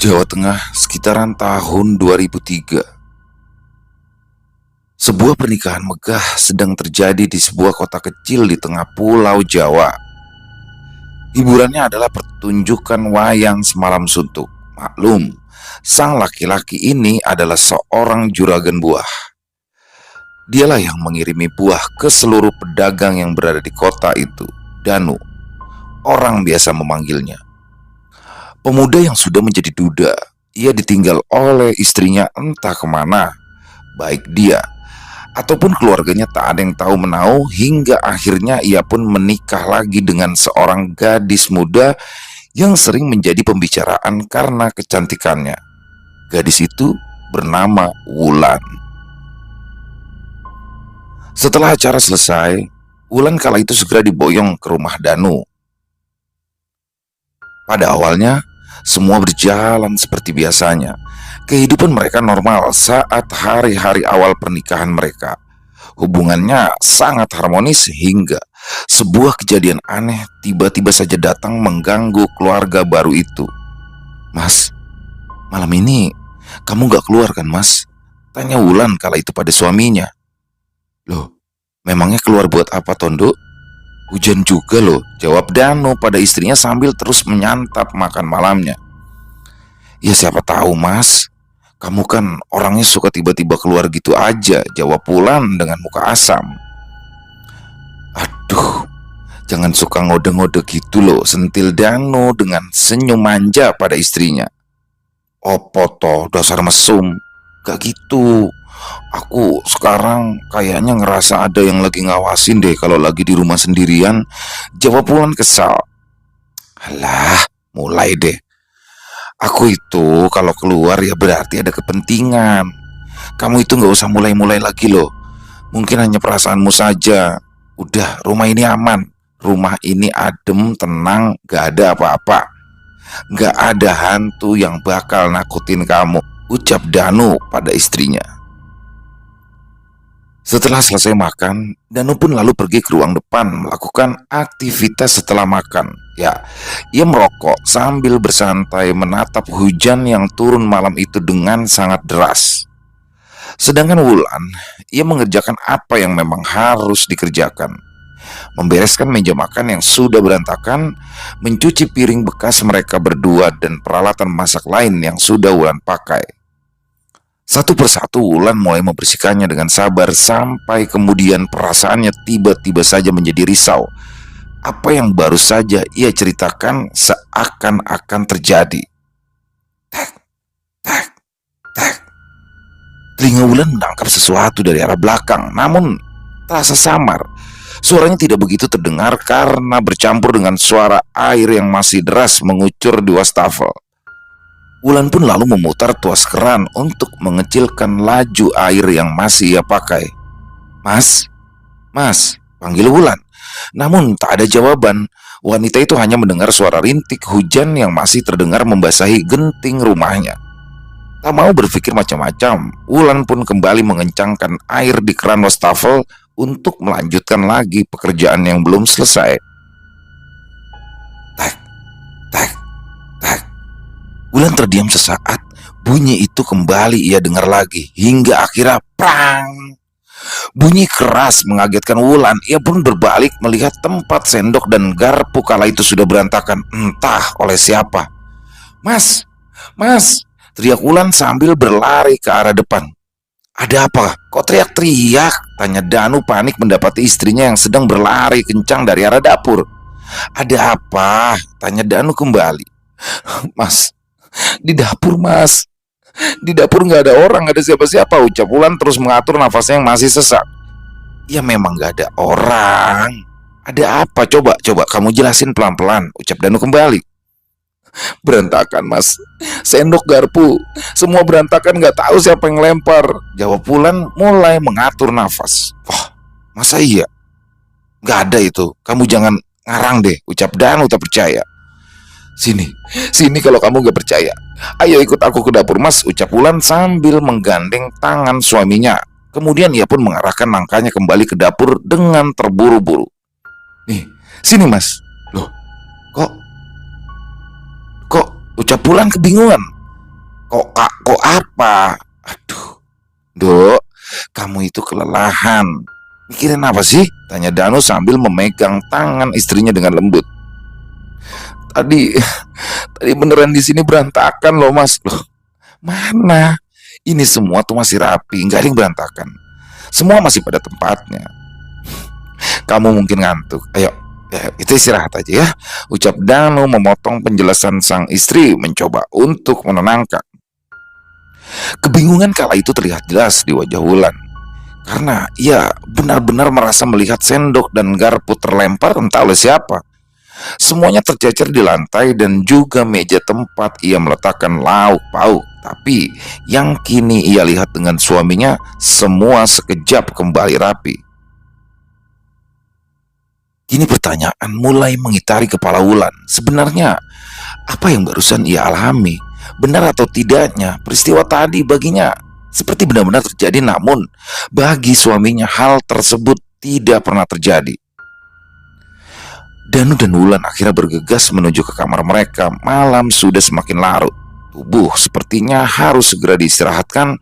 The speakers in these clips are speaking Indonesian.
Jawa Tengah sekitaran tahun 2003. Sebuah pernikahan megah sedang terjadi di sebuah kota kecil di tengah pulau Jawa. Hiburannya adalah pertunjukan wayang semalam suntuk. Maklum, sang laki-laki ini adalah seorang juragan buah. Dialah yang mengirimi buah ke seluruh pedagang yang berada di kota itu. Danu, orang biasa memanggilnya. Pemuda yang sudah menjadi duda, ia ditinggal oleh istrinya entah kemana. Baik dia ataupun keluarganya tak ada yang tahu menahu, hingga akhirnya ia pun menikah lagi dengan seorang gadis muda yang sering menjadi pembicaraan karena kecantikannya. Gadis itu bernama Wulan. Setelah acara selesai, Wulan kala itu segera diboyong ke rumah Danu. Pada awalnya, semua berjalan seperti biasanya. Kehidupan mereka normal saat hari-hari awal pernikahan mereka. Hubungannya sangat harmonis hingga sebuah kejadian aneh tiba-tiba saja datang mengganggu keluarga baru itu. "Mas, malam ini kamu gak keluar kan, Mas?" tanya Wulan kala itu pada suaminya. "Loh, memangnya keluar buat apa, Tondo? Hujan juga loh," jawab Danu pada istrinya sambil terus menyantap makan malamnya. "Ya siapa tahu, Mas. Kamu kan orangnya suka tiba-tiba keluar gitu aja," jawab Wulan dengan muka asam. "Aduh, jangan suka ngode-ngode gitu loh," sentil Danu dengan senyum manja pada istrinya. "Opo toh, dasar mesum. Gak gitu. Aku sekarang kayaknya ngerasa ada yang lagi ngawasin deh kalau lagi di rumah sendirian," jawab Wulan kesal. "Alah, mulai deh. Aku itu kalau keluar ya berarti ada kepentingan. Kamu itu gak usah mulai-mulai lagi loh. Mungkin hanya perasaanmu saja. Udah, rumah ini aman. Rumah ini adem, tenang, gak ada apa-apa. Gak ada hantu yang bakal nakutin kamu," ucap Danu pada istrinya. Setelah selesai makan, Danu pun lalu pergi ke ruang depan melakukan aktivitas setelah makan. Ya, ia merokok sambil bersantai menatap hujan yang turun malam itu dengan sangat deras. Sedangkan Wulan, ia mengerjakan apa yang memang harus dikerjakan. Membereskan meja makan yang sudah berantakan, mencuci piring bekas mereka berdua dan peralatan masak lain yang sudah Wulan pakai. Satu persatu Wulan mulai membersihkannya dengan sabar sampai kemudian perasaannya tiba-tiba saja menjadi risau. Apa yang baru saja ia ceritakan seakan-akan terjadi. Tek, tek, tek. Telinga Wulan menangkap sesuatu dari arah belakang, namun terasa samar. Suaranya tidak begitu terdengar karena bercampur dengan suara air yang masih deras mengucur di wastafel. Wulan pun lalu memutar tuas keran untuk mengecilkan laju air yang masih ia pakai. "Mas, Mas," panggil Wulan. Namun tak ada jawaban. Wanita itu hanya mendengar suara rintik hujan yang masih terdengar membasahi genting rumahnya. Tak mau berpikir macam-macam, Wulan pun kembali mengencangkan air di keran wastafel untuk melanjutkan lagi pekerjaan yang belum selesai. Tek, tek, tek. Wulan terdiam sesaat. Bunyi itu kembali ia dengar lagi hingga akhirnya prang. Bunyi keras mengagetkan Wulan. Ia pun berbalik melihat tempat sendok dan garpu kala itu sudah berantakan, entah oleh siapa. "Mas, Mas!" teriak Wulan sambil berlari ke arah depan. "Ada apa? Kok teriak-teriak?" tanya Danu panik mendapati istrinya yang sedang berlari kencang dari arah dapur. "Ada apa?" tanya Danu kembali. "Mas, di dapur, Mas. Di dapur nggak ada orang, nggak ada siapa-siapa," ucap Wulan terus mengatur nafasnya yang masih sesak. "Ya memang nggak ada orang. Ada apa? Coba kamu jelasin pelan-pelan," ucap Danu kembali. "Berantakan, Mas. Sendok, garpu, semua berantakan, nggak tahu siapa yang lempar," jawab Wulan mulai mengatur nafas. "Wah, masa iya? Nggak ada itu. Kamu jangan ngarang deh," ucap Danu tak percaya. Sini kalau kamu gak percaya. "Ayo ikut aku ke dapur, Mas," ucap Wulan sambil menggandeng tangan suaminya. Kemudian ia pun mengarahkan langkahnya kembali ke dapur dengan terburu-buru. "Nih, sini, Mas." "Loh, kok ucap Wulan kebingungan. Kok apa? Aduh, Dok, kamu itu kelelahan. Mikirin apa sih? Tanya Danu sambil memegang tangan istrinya dengan lembut. Tadi, tadi beneran di sini berantakan loh mas. Loh, mana? Ini semua tuh masih rapi, nggak ada yang berantakan. Semua masih pada tempatnya. Kamu mungkin ngantuk. Ayo, kita istirahat aja ya. Ucap Danu memotong penjelasan sang istri mencoba untuk menenangkan. Kebingungan kala itu terlihat jelas di wajah Wulan. Karena ia benar-benar merasa melihat sendok dan garpu terlempar entah oleh siapa. Semuanya tercecer di lantai dan juga meja tempat ia meletakkan lauk pauk. Tapi yang kini ia lihat dengan suaminya semua sekejap kembali rapi. Kini pertanyaan mulai mengitari kepala Wulan. Sebenarnya apa yang barusan ia alami? Benar atau tidaknya peristiwa tadi baginya seperti benar-benar terjadi, namun bagi suaminya hal tersebut tidak pernah terjadi. Danu dan Wulan akhirnya bergegas menuju ke kamar mereka. Malam sudah semakin larut. Tubuh sepertinya harus segera diistirahatkan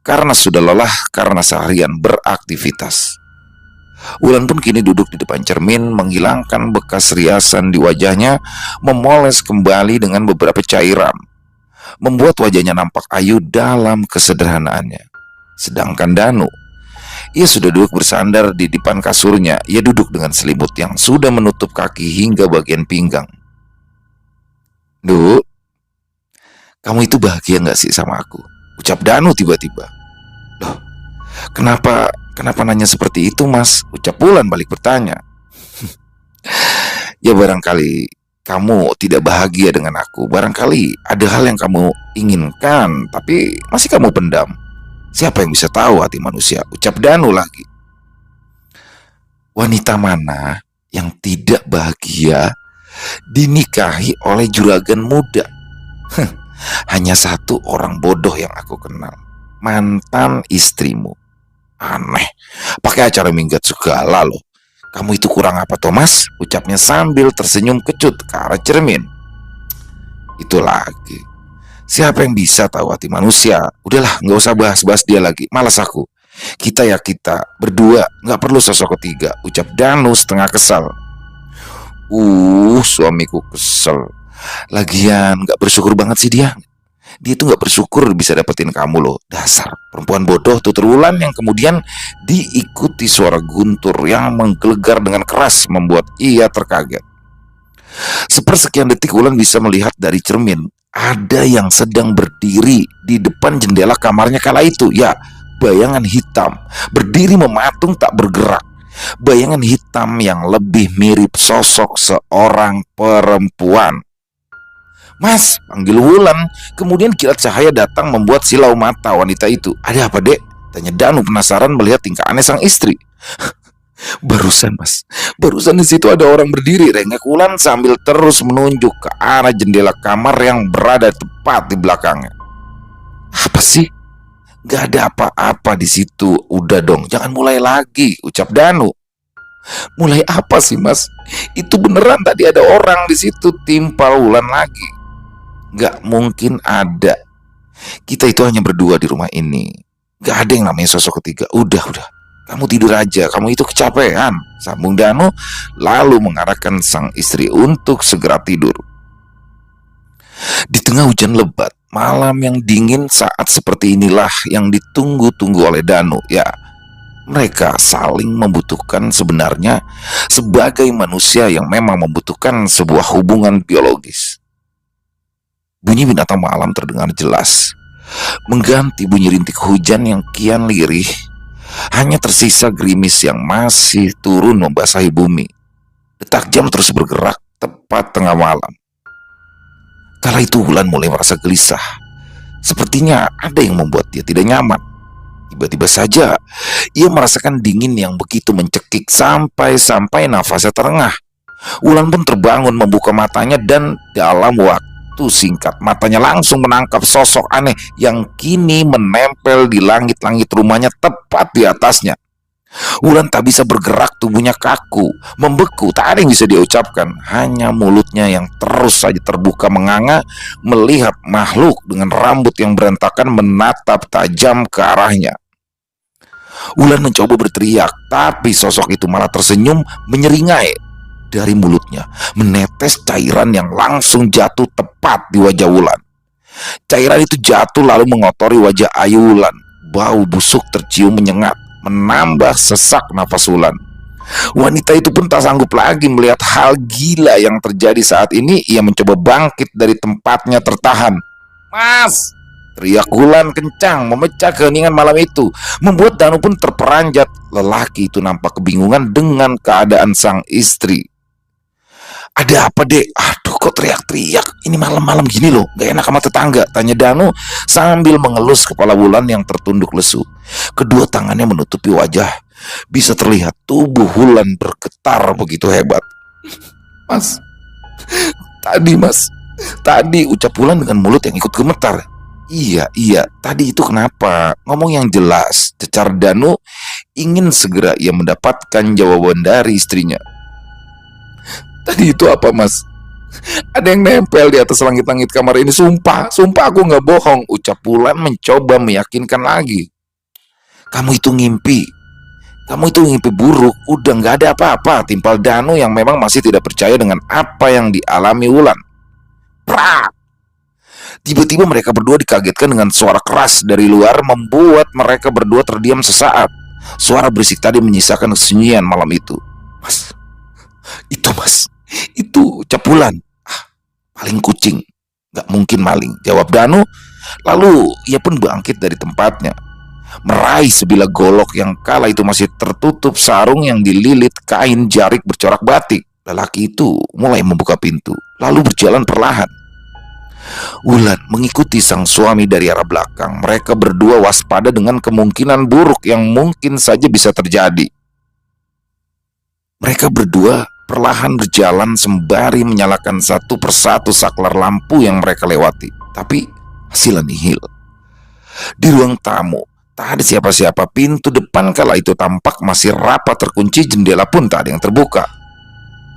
karena sudah lelah karena seharian beraktivitas. Wulan pun kini duduk di depan cermin, menghilangkan bekas riasan di wajahnya, memoles kembali dengan beberapa cairan, membuat wajahnya nampak ayu dalam kesederhanaannya. Sedangkan Danu, ia sudah duduk bersandar di depan kasurnya. Ia duduk dengan selimut yang sudah menutup kaki hingga bagian pinggang. "Duk, kamu itu bahagia gak sih sama aku?" ucap Danu tiba-tiba. "Loh, kenapa nanya seperti itu mas?" ucap Wulan balik bertanya. "Ya barangkali kamu tidak bahagia dengan aku. Barangkali ada hal yang kamu inginkan tapi masih kamu pendam. Siapa yang bisa tahu hati manusia?" ucap Danu lagi. Wanita mana yang tidak bahagia dinikahi oleh juragan muda? Hanya satu orang bodoh yang aku kenal, mantan istrimu. Aneh, pakai acara minggat segala loh. "Kamu itu kurang apa Thomas?" ucapnya sambil tersenyum kecut ke arah cermin. "Itu lagi, siapa yang bisa tahu hati manusia? Udahlah, gak usah bahas-bahas dia lagi, malas aku. Kita berdua, gak perlu sosok ketiga," ucap Danu setengah kesal. Suamiku kesel. Lagian gak bersyukur banget sih dia. Dia tuh gak bersyukur bisa dapetin kamu loh. Dasar perempuan bodoh, tutur Wulan yang kemudian diikuti suara guntur yang menggelegar dengan keras membuat ia terkaget. Sepersekian detik Wulan bisa melihat dari cermin ada yang sedang berdiri di depan jendela kamarnya kala itu. Ya, bayangan hitam berdiri mematung tak bergerak. Bayangan hitam yang lebih mirip sosok seorang perempuan. "Mas," panggil Wulan. Kemudian kilat cahaya datang membuat silau mata wanita itu. "Ada apa dek?" tanya Danu penasaran melihat tingkah aneh sang istri. Barusan mas, barusan di situ ada orang berdiri," rengek Wulan sambil terus menunjuk ke arah jendela kamar yang berada tepat di belakangnya. "Apa sih? Gak ada apa-apa di situ." "Udah dong, jangan mulai lagi," ucap Danu. "Mulai apa sih mas? Itu beneran tadi ada orang di situ," timpal Wulan lagi. "Gak mungkin ada. Kita itu hanya berdua di rumah ini. Gak ada yang namanya sosok ketiga. Udah. Kamu tidur aja, kamu itu kecapean," sambung Danu lalu mengarahkan sang istri untuk segera tidur. Di tengah hujan lebat, malam yang dingin, saat seperti inilah yang ditunggu-tunggu oleh Danu. Ya, mereka saling membutuhkan sebenarnya sebagai manusia yang memang membutuhkan sebuah hubungan biologis. Bunyi binatang malam terdengar jelas, mengganti bunyi rintik hujan yang kian lirih. Hanya tersisa gerimis yang masih turun membasahi bumi. Detak jam terus bergerak tepat tengah malam. Kala itu Wulan mulai merasa gelisah. Sepertinya ada yang membuat dia tidak nyaman. Tiba-tiba saja ia merasakan dingin yang begitu mencekik sampai nafasnya terengah. Wulan pun terbangun membuka matanya dan dalam waktu singkat matanya langsung menangkap sosok aneh yang kini menempel di langit-langit rumahnya tepat di atasnya. Wulan tak bisa bergerak, tubuhnya kaku, membeku, tak ada yang bisa dia ucapkan. Hanya mulutnya yang terus saja terbuka menganga melihat makhluk dengan rambut yang berantakan menatap tajam ke arahnya. Wulan mencoba berteriak, tapi sosok itu malah tersenyum menyeringai. Dari mulutnya menetes cairan yang langsung jatuh tepat di wajah Wulan. Cairan itu jatuh lalu mengotori wajah Ayu Wulan. Bau busuk tercium menyengat, menambah sesak nafas Wulan. Wanita itu pun tak sanggup lagi melihat hal gila yang terjadi saat ini. Ia mencoba bangkit dari tempatnya tertahan. "Mas!" teriak Wulan kencang, memecah keheningan malam itu, membuat Danu pun terperanjat. Lelaki itu nampak kebingungan dengan keadaan sang istri. "Ada apa, Dek? Aduh, kok teriak-teriak? Ini malam-malam gini loh, gak enak sama tetangga," tanya Danu sambil mengelus kepala Wulan yang tertunduk lesu. Kedua tangannya menutupi wajah. Bisa terlihat tubuh Wulan bergetar begitu hebat. "Mas, mas, tadi," ucap Wulan dengan mulut yang ikut gemetar. Iya, tadi itu kenapa? Ngomong yang jelas," cecar Danu. Ingin segera ia mendapatkan jawaban dari istrinya. "Tadi itu apa, Mas? Ada yang nempel di atas langit-langit kamar ini. Sumpah aku nggak bohong," ucap Wulan mencoba meyakinkan lagi. Kamu itu ngimpi buruk. Udah nggak ada apa-apa," timpal Danu yang memang masih tidak percaya dengan apa yang dialami Wulan. Prak! Tiba-tiba mereka berdua dikagetkan dengan suara keras dari luar, membuat mereka berdua terdiam sesaat. Suara berisik tadi menyisakan kesunyian malam itu. Mas, itu ucap Wulan. "Paling kucing, gak mungkin maling," jawab Danu. Lalu ia pun bangkit dari tempatnya, meraih sebilah golok yang kala itu masih tertutup sarung yang dililit kain jarik bercorak batik. Lelaki itu mulai membuka pintu, lalu berjalan perlahan. Wulan mengikuti sang suami dari arah belakang. Mereka berdua waspada dengan kemungkinan buruk yang mungkin saja bisa terjadi. Mereka berdua perlahan berjalan sembari menyalakan satu persatu saklar lampu yang mereka lewati. Tapi hasilnya nihil. Di ruang tamu tak ada siapa-siapa. Pintu depan kala itu tampak masih rapat terkunci, jendela pun tak ada yang terbuka.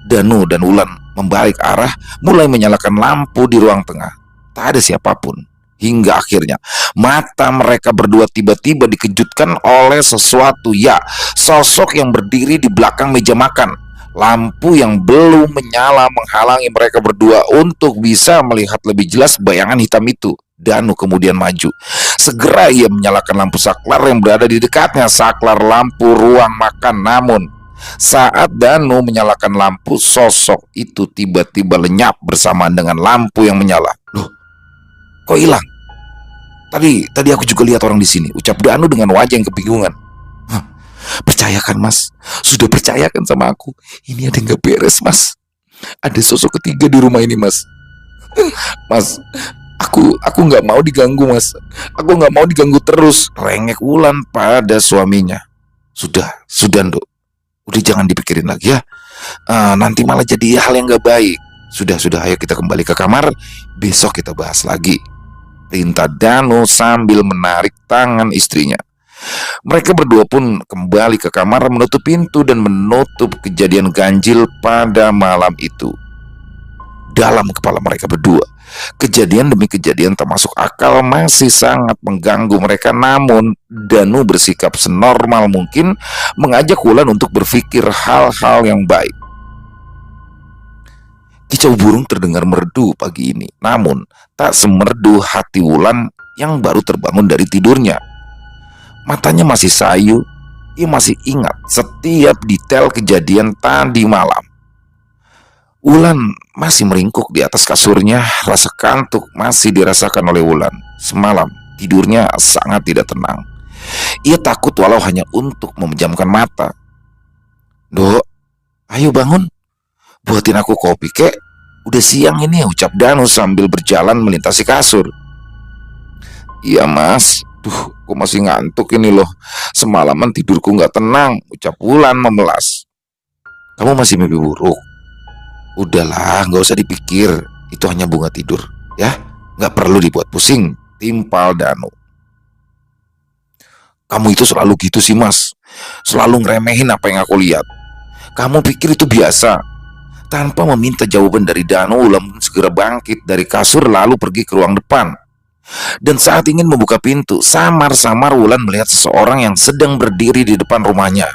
Danu dan Wulan membalik arah, mulai menyalakan lampu di ruang tengah. Tak ada siapapun. Hingga akhirnya mata mereka berdua tiba-tiba dikejutkan oleh sesuatu. Ya, sosok yang berdiri di belakang meja makan. Lampu yang belum menyala menghalangi mereka berdua untuk bisa melihat lebih jelas bayangan hitam itu. Danu kemudian maju. Segera ia menyalakan lampu saklar yang berada di dekatnya, saklar lampu ruang makan. Namun saat Danu menyalakan lampu, sosok itu tiba-tiba lenyap bersamaan dengan lampu yang menyala. "Loh, kok hilang? Tadi aku juga lihat orang di sini," ucap Danu dengan wajah yang kebingungan. "Percayakan, Mas. Sudah percayakan sama aku. Ini ada yang gak beres, Mas. Ada sosok ketiga di rumah ini, Mas. Mas, aku nggak mau diganggu, Mas. Aku nggak mau diganggu terus," rengek Wulan pada suaminya. Sudah, Nduk. Udah jangan dipikirin lagi ya. Nanti malah jadi hal yang gak baik. Sudah, ayo kita kembali ke kamar. Besok kita bahas lagi," perintah Danu sambil menarik tangan istrinya. Mereka berdua pun kembali ke kamar, menutup pintu dan menutup kejadian ganjil pada malam itu. Dalam kepala mereka berdua, kejadian demi kejadian tak masuk akal masih sangat mengganggu mereka. Namun Danu bersikap senormal mungkin, mengajak Wulan untuk berpikir hal-hal yang baik. Kicau burung terdengar merdu pagi ini, namun tak semerdu hati Wulan yang baru terbangun dari tidurnya. Matanya masih sayu. Ia masih ingat setiap detail kejadian tadi malam. Wulan masih meringkuk di atas kasurnya. Rasa kantuk masih dirasakan oleh Wulan. Semalam tidurnya sangat tidak tenang. Ia takut walau hanya untuk memejamkan mata. "Dok, ayo bangun. Buatin aku kopi, kek. Udah siang ini," ucap Danu sambil berjalan melintasi kasur. "Iya, Mas. Aku masih ngantuk ini loh. Semalaman tidurku nggak tenang," ucap Wulan memelas. "Kamu masih mimpi buruk? Udahlah, nggak usah dipikir. Itu hanya bunga tidur, ya. Nggak perlu dibuat pusing," timpal Danu. Kamu itu selalu gitu sih mas, selalu ngeremehin apa yang aku lihat. Kamu pikir itu biasa? Tanpa meminta jawaban dari Danu, Wulan pun segera bangkit dari kasur lalu pergi ke ruang depan. Dan saat ingin membuka pintu, samar-samar Wulan melihat seseorang yang sedang berdiri di depan rumahnya.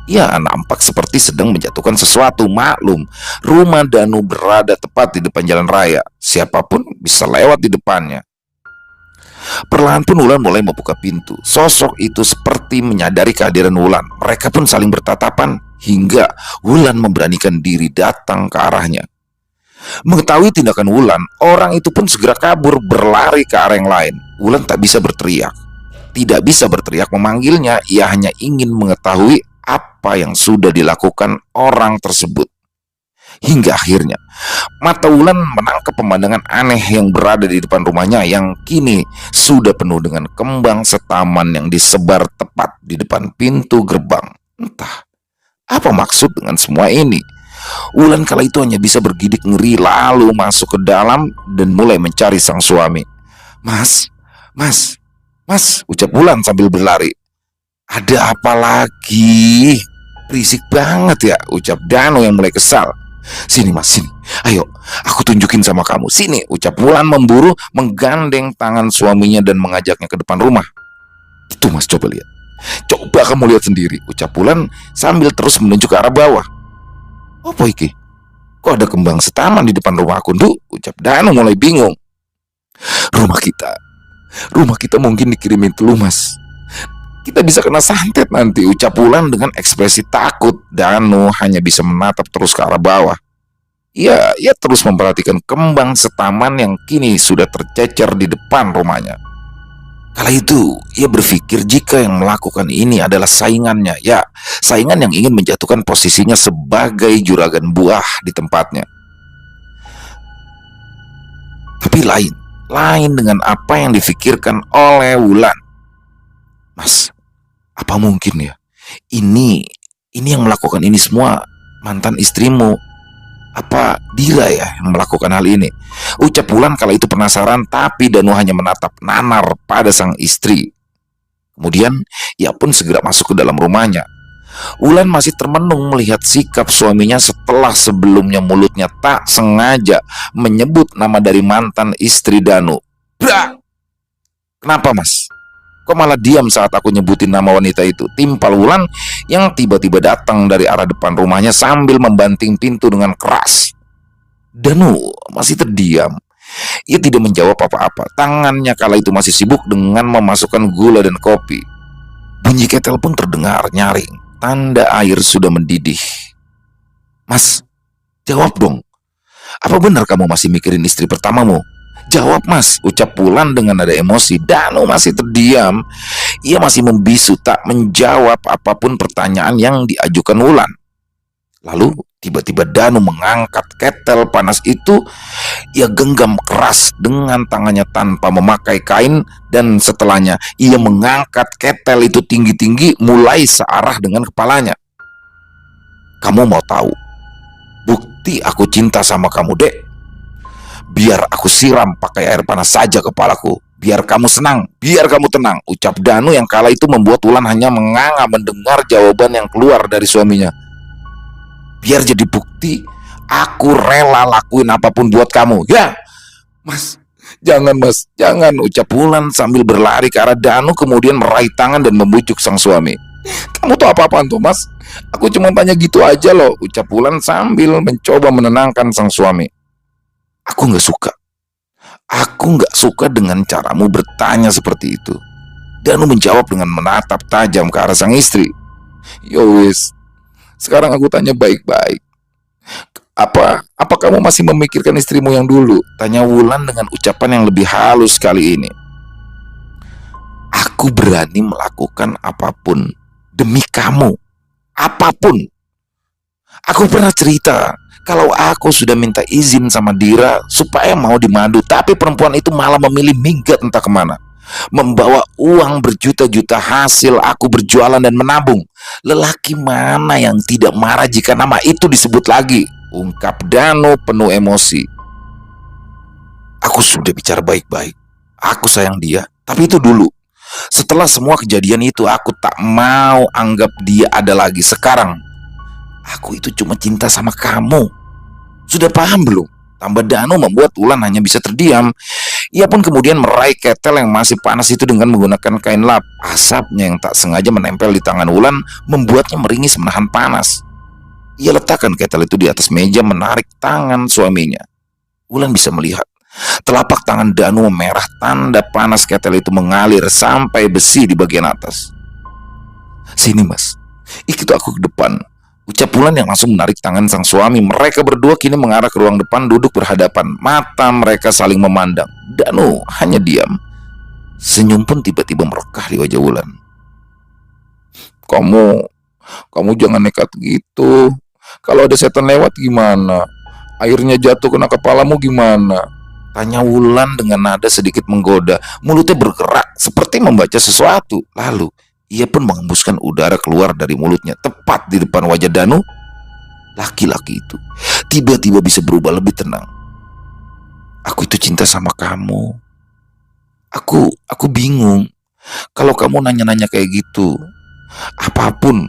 Ya, nampak seperti sedang menjatuhkan sesuatu. Maklum, rumah Danu berada tepat di depan jalan raya. Siapapun bisa lewat di depannya. Perlahan pun Wulan mulai membuka pintu. Sosok itu seperti menyadari kehadiran Wulan. Mereka pun saling bertatapan hingga Wulan memberanikan diri datang ke arahnya. Mengetahui tindakan Wulan, orang itu pun segera kabur berlari ke arah yang lain. Wulan tak bisa berteriak. Tidak bisa berteriak memanggilnya, ia hanya ingin mengetahui apa yang sudah dilakukan orang tersebut. Hingga akhirnya mata Wulan menangkap pemandangan aneh yang berada di depan rumahnya yang kini sudah penuh dengan kembang setaman yang disebar tepat di depan pintu gerbang. Entah apa maksud dengan semua ini. Wulan kala itu hanya bisa bergidik ngeri lalu masuk ke dalam dan mulai mencari sang suami. Mas, mas, mas, ucap Wulan sambil berlari. Ada apa lagi? Berisik banget ya, ucap Danu yang mulai kesal. Sini mas, sini. Ayo, aku tunjukin sama kamu. Sini, ucap Wulan memburu, menggandeng tangan suaminya dan mengajaknya ke depan rumah. Itu mas, coba lihat. Coba kamu lihat sendiri, ucap Wulan sambil terus menunjuk ke arah bawah. Apa iki? Kok ada kembang setaman di depan rumah aku, Nduk? Ucap Danu mulai bingung. Rumah kita mungkin dikirimin teluh mas. Kita bisa kena santet nanti, ucap Wulan dengan ekspresi takut. Danu hanya bisa menatap terus ke arah bawah. Ia terus memperhatikan kembang setaman yang kini sudah tercecer di depan rumahnya. Kala itu, ia berpikir jika yang melakukan ini adalah saingannya. Ya, saingan yang ingin menjatuhkan posisinya sebagai juragan buah di tempatnya. Tapi lain dengan apa yang difikirkan oleh Wulan. Mas, apa mungkin ya? Ini yang melakukan ini semua mantan istrimu. Apa Dira ya yang melakukan hal ini? Ucap Wulan kala itu penasaran, tapi Danu hanya menatap nanar pada sang istri. Kemudian ia pun segera masuk ke dalam rumahnya. Wulan masih termenung melihat sikap suaminya setelah sebelumnya mulutnya tak sengaja menyebut nama dari mantan istri Danu. Bra! Kenapa mas? Kok malah diam saat aku nyebutin nama wanita itu? Timpal Wulan yang tiba-tiba datang dari arah depan rumahnya sambil membanting pintu dengan keras. Danu masih terdiam. Ia tidak menjawab apa-apa. Tangannya kala itu masih sibuk dengan memasukkan gula dan kopi. Bunyi ketel pun terdengar nyaring. Tanda air sudah mendidih. Mas, jawab dong. Apa benar kamu masih mikirin istri pertamamu? Jawab mas, ucap Wulan dengan nada emosi. Danu masih terdiam. Ia masih membisu tak menjawab apapun pertanyaan yang diajukan Wulan. Lalu tiba-tiba Danu mengangkat ketel panas itu. Ia genggam keras dengan tangannya tanpa memakai kain. Dan setelahnya ia mengangkat ketel itu tinggi-tinggi mulai searah dengan kepalanya. Kamu mau tahu bukti aku cinta sama kamu, Dek? Biar aku siram pakai air panas saja kepalaku. Biar kamu senang, biar kamu tenang, ucap Danu yang kala itu membuat Wulan hanya menganga mendengar jawaban yang keluar dari suaminya. Biar jadi bukti, aku rela lakuin apapun buat kamu. Ya, mas, jangan, ucap Wulan sambil berlari ke arah Danu kemudian meraih tangan dan membujuk sang suami. Kamu tuh apa-apaan tuh mas? Aku cuma tanya gitu aja loh, ucap Wulan sambil mencoba menenangkan sang suami. Aku gak suka dengan caramu bertanya seperti itu. Danu menjawab dengan menatap tajam ke arah sang istri. Yowis, sekarang aku tanya baik-baik. Apa kamu masih memikirkan istrimu yang dulu? Tanya Wulan dengan ucapan yang lebih halus kali ini. Aku berani melakukan apapun demi kamu. Apapun. Aku pernah cerita kalau aku sudah minta izin sama Dira supaya mau dimadu, tapi perempuan itu malah memilih minggat entah kemana, membawa uang berjuta-juta hasil aku berjualan dan menabung. Lelaki mana yang tidak marah jika nama itu disebut lagi? Ungkap Danu penuh emosi. Aku sudah bicara baik-baik. Aku sayang dia, tapi itu dulu. Setelah semua kejadian itu, aku tak mau anggap dia ada lagi. Sekarang, aku itu cuma cinta sama kamu. Sudah paham belum? Tambah Danu membuat Wulan hanya bisa terdiam. Ia pun kemudian meraih ketel yang masih panas itu dengan menggunakan kain lap. Asapnya yang tak sengaja menempel di tangan Wulan membuatnya meringis menahan panas. Ia letakkan ketel itu di atas meja, menarik tangan suaminya. Wulan bisa melihat telapak tangan Danu memerah, tanda panas ketel itu mengalir sampai besi di bagian atas. "Sini mas, ikut aku ke depan," ucap Wulan yang langsung menarik tangan sang suami. Mereka berdua kini mengarah ke ruang depan, duduk berhadapan. Mata mereka saling memandang. Danu hanya diam. Senyum pun tiba-tiba merekah di wajah Wulan. Kamu jangan nekat gitu. Kalau ada setan lewat gimana? Airnya jatuh kena kepalamu gimana?" tanya Wulan dengan nada sedikit menggoda. Mulutnya bergerak seperti membaca sesuatu. Lalu ia pun mengembuskan udara keluar dari mulutnya tepat di depan wajah Danu. Laki-laki itu tiba-tiba bisa berubah lebih tenang. "Aku itu cinta sama kamu. Aku bingung kalau kamu nanya-nanya kayak gitu. Apapun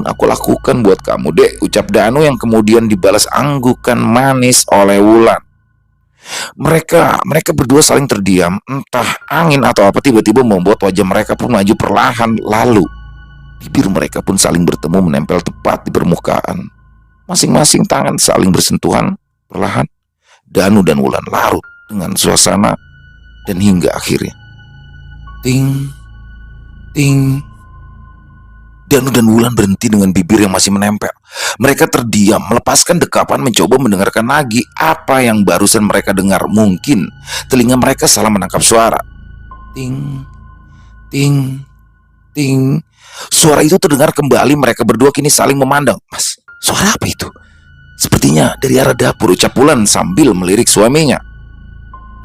aku lakukan buat kamu, Dek," ucap Danu yang kemudian dibalas anggukan manis oleh Wulan. Mereka berdua saling terdiam. Entah angin atau apa tiba-tiba membuat wajah mereka pun maju perlahan. Lalu bibir mereka pun saling bertemu, menempel tepat di permukaan. Masing-masing tangan saling bersentuhan perlahan. Danu dan Wulan larut dengan suasana, dan hingga akhirnya ting ting, Danu dan Wulan berhenti dengan bibir yang masih menempel. Mereka terdiam, melepaskan dekapan, mencoba mendengarkan lagi apa yang barusan mereka dengar. Mungkin telinga mereka salah menangkap suara. Ting, ting, ting. Suara itu terdengar kembali. Mereka berdua kini saling memandang. "Mas, suara apa itu?" "Sepertinya dari arah dapur," ucap Wulan sambil melirik suaminya.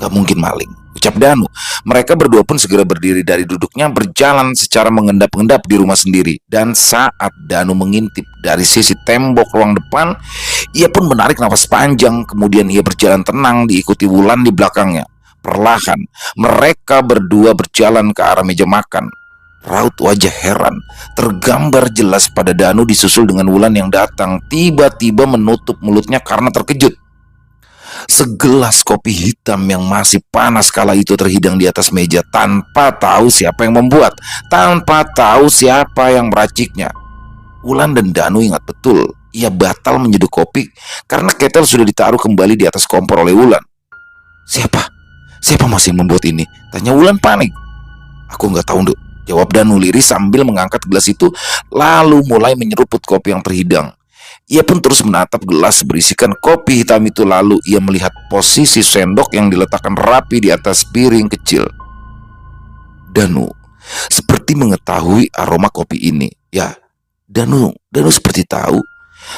"Gak mungkin maling," ucap Danu. Mereka berdua pun segera berdiri dari duduknya, berjalan secara mengendap-endap di rumah sendiri. Dan saat Danu mengintip dari sisi tembok ruang depan, ia pun menarik nafas panjang. Kemudian ia berjalan tenang diikuti Wulan di belakangnya. Perlahan mereka berdua berjalan ke arah meja makan. Raut wajah heran tergambar jelas pada Danu, disusul dengan Wulan yang datang tiba-tiba menutup mulutnya karena terkejut. Segelas kopi hitam yang masih panas kala itu terhidang di atas meja tanpa tahu siapa yang membuat, tanpa tahu siapa yang meraciknya. Wulan dan Danu ingat betul, ia batal menyeduh kopi karena ketel sudah ditaruh kembali di atas kompor oleh Wulan. Siapa masih membuat ini?" tanya Wulan panik. "Aku nggak tahu, Nduk," jawab Danu lirih sambil mengangkat gelas itu, lalu mulai menyeruput kopi yang terhidang. Ia pun terus menatap gelas berisikan kopi hitam itu. Lalu ia melihat posisi sendok yang diletakkan rapi di atas piring kecil. Danu seperti mengetahui aroma kopi ini. Ya, Danu seperti tahu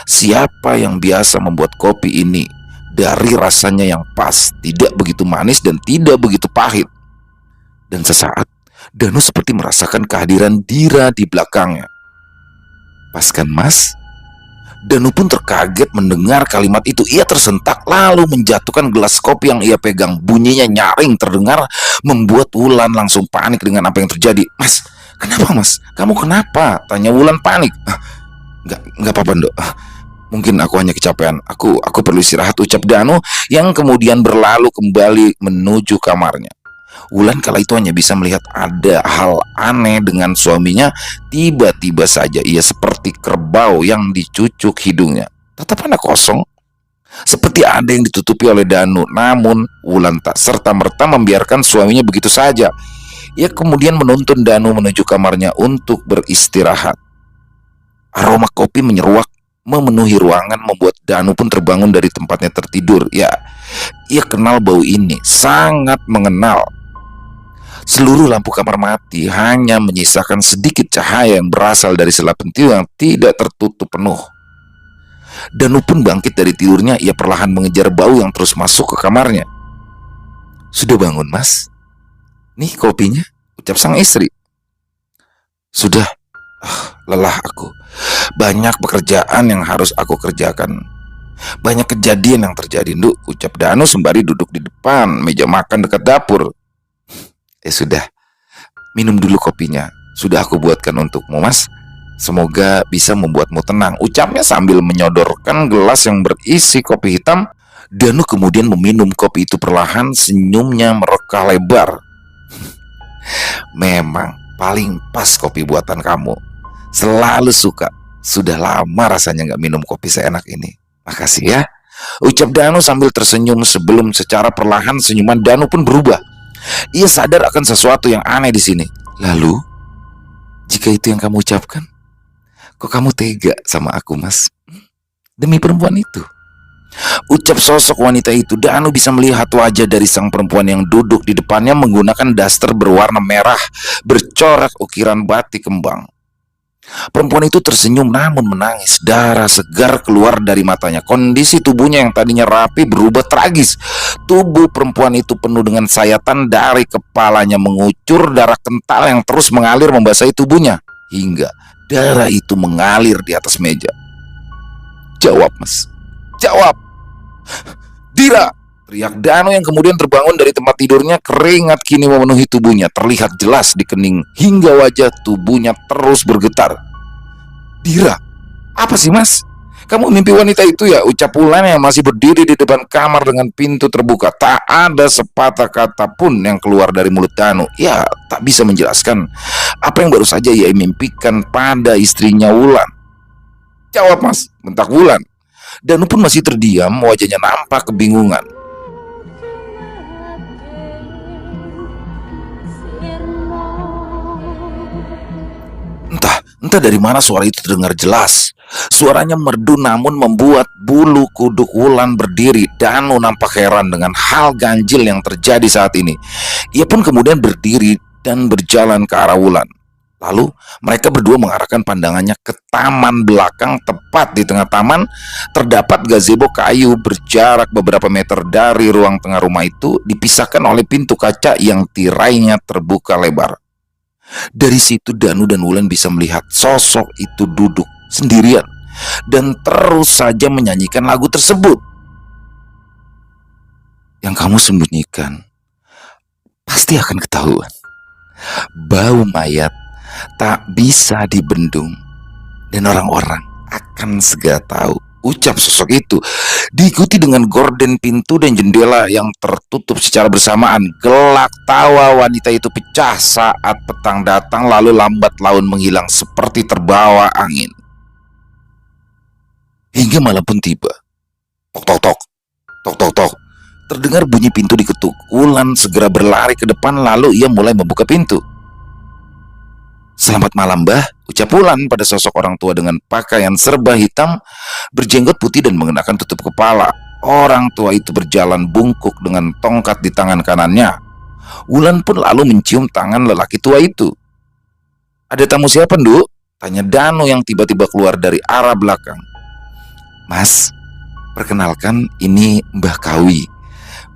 siapa yang biasa membuat kopi ini. Dari rasanya yang pas, tidak begitu manis dan tidak begitu pahit. Dan sesaat Danu seperti merasakan kehadiran Dira di belakangnya. "Pas kan, Mas?" Danu pun terkaget mendengar kalimat itu. Ia tersentak lalu menjatuhkan gelas kopi yang ia pegang. Bunyinya nyaring terdengar membuat Wulan langsung panik dengan apa yang terjadi. "Mas, kenapa mas? Kamu kenapa?" tanya Wulan panik. Nggak apa-apa, Ndok. Mungkin aku hanya kecapean. Aku perlu istirahat," ucap Danu yang kemudian berlalu kembali menuju kamarnya. Wulan kala itu hanya bisa melihat ada hal aneh dengan suaminya. Tiba-tiba saja ia seperti kerbau yang dicucuk hidungnya. Tatapannya kosong, seperti ada yang ditutupi oleh Danu. Namun Wulan tak serta-merta membiarkan suaminya begitu saja. Ia kemudian menuntun Danu menuju kamarnya untuk beristirahat. Aroma kopi menyeruak memenuhi ruangan membuat Danu pun terbangun dari tempatnya tertidur. Ya, ia kenal bau ini, sangat mengenal. Seluruh lampu kamar mati, hanya menyisakan sedikit cahaya yang berasal dari sela pentil yang tidak tertutup penuh. Danu pun bangkit dari tidurnya. Ia perlahan mengejar bau yang terus masuk ke kamarnya. "Sudah bangun, Mas? Nih kopinya," ucap sang istri. "Sudah, lelah aku. Banyak pekerjaan yang harus aku kerjakan. Banyak kejadian yang terjadi, Nduk," ucap Danu sembari duduk di depan meja makan dekat dapur. "Ya sudah, Minum dulu kopinya. Sudah aku buatkan untukmu, Mas. Semoga bisa membuatmu tenang, ucapnya sambil menyodorkan gelas yang berisi kopi hitam. Danu kemudian meminum kopi itu perlahan, senyumnya merekah lebar. Memang paling pas kopi buatan kamu. Selalu suka. Sudah lama rasanya nggak minum kopi seenak ini. Makasih ya, ucap Danu sambil tersenyum sebelum secara perlahan senyuman Danu pun berubah. Ia sadar akan sesuatu yang aneh di sini. Lalu, jika itu yang kamu ucapkan, kok kamu tega sama aku, Mas? Demi perempuan itu. Ucap sosok wanita itu, Danu bisa melihat wajah dari sang perempuan yang duduk di depannya menggunakan daster berwarna merah bercorak ukiran batik kembang. Perempuan itu tersenyum namun menangis. Darah segar keluar dari matanya. Kondisi tubuhnya yang tadinya rapi berubah tragis. Tubuh perempuan itu penuh dengan sayatan. Dari kepalanya mengucur darah kental yang terus mengalir membasahi tubuhnya, hingga darah itu mengalir di atas meja. Jawab, Mas, jawab. Dira, teriak Danu yang kemudian terbangun dari tempat tidurnya. Keringat kini memenuhi tubuhnya, terlihat jelas di kening hingga wajah tubuhnya terus bergetar. Dira, apa sih, Mas? Kamu mimpi wanita itu ya? Ucap Wulan yang masih berdiri di depan kamar dengan pintu terbuka. Tak ada sepatah kata pun yang keluar dari mulut Danu. Ia tak bisa menjelaskan apa yang baru saja ia mimpikan pada istrinya Wulan. Jawab, Mas, bentak Wulan. Danu pun masih terdiam, wajahnya nampak kebingungan. Entah dari mana suara itu terdengar jelas. Suaranya merdu namun membuat bulu kuduk Wulan berdiri. Danu nampak heran dengan hal ganjil yang terjadi saat ini. Ia pun kemudian berdiri dan berjalan ke arah Wulan. Lalu mereka berdua mengarahkan pandangannya ke taman belakang. Tepat di tengah taman terdapat gazebo kayu berjarak beberapa meter dari ruang tengah rumah itu, dipisahkan oleh pintu kaca yang tirainya terbuka lebar. Dari situ Danu dan Wulan bisa melihat sosok itu duduk sendirian dan terus saja menyanyikan lagu tersebut. Yang kamu sembunyikan pasti akan ketahuan. Bau mayat tak bisa dibendung dan orang-orang akan segera tahu, ucap sosok itu. Diikuti dengan gorden pintu dan jendela yang tertutup secara bersamaan. Gelak tawa wanita itu pecah saat petang datang, lalu lambat laun menghilang seperti terbawa angin. Hingga malam pun tiba. Tok tok tok, tok tok tok. Terdengar bunyi pintu diketuk. Wulan segera berlari ke depan, lalu ia mulai membuka pintu. Selamat malam, Mbah, ucap Wulan pada sosok orang tua dengan pakaian serba hitam, berjenggot putih dan mengenakan tutup kepala. Orang tua itu berjalan bungkuk dengan tongkat di tangan kanannya. Wulan pun lalu mencium tangan lelaki tua itu. Ada tamu siapa, Nduk? Tanya Danu yang tiba-tiba keluar dari arah belakang. Mas, perkenalkan, ini Mbah Kawi.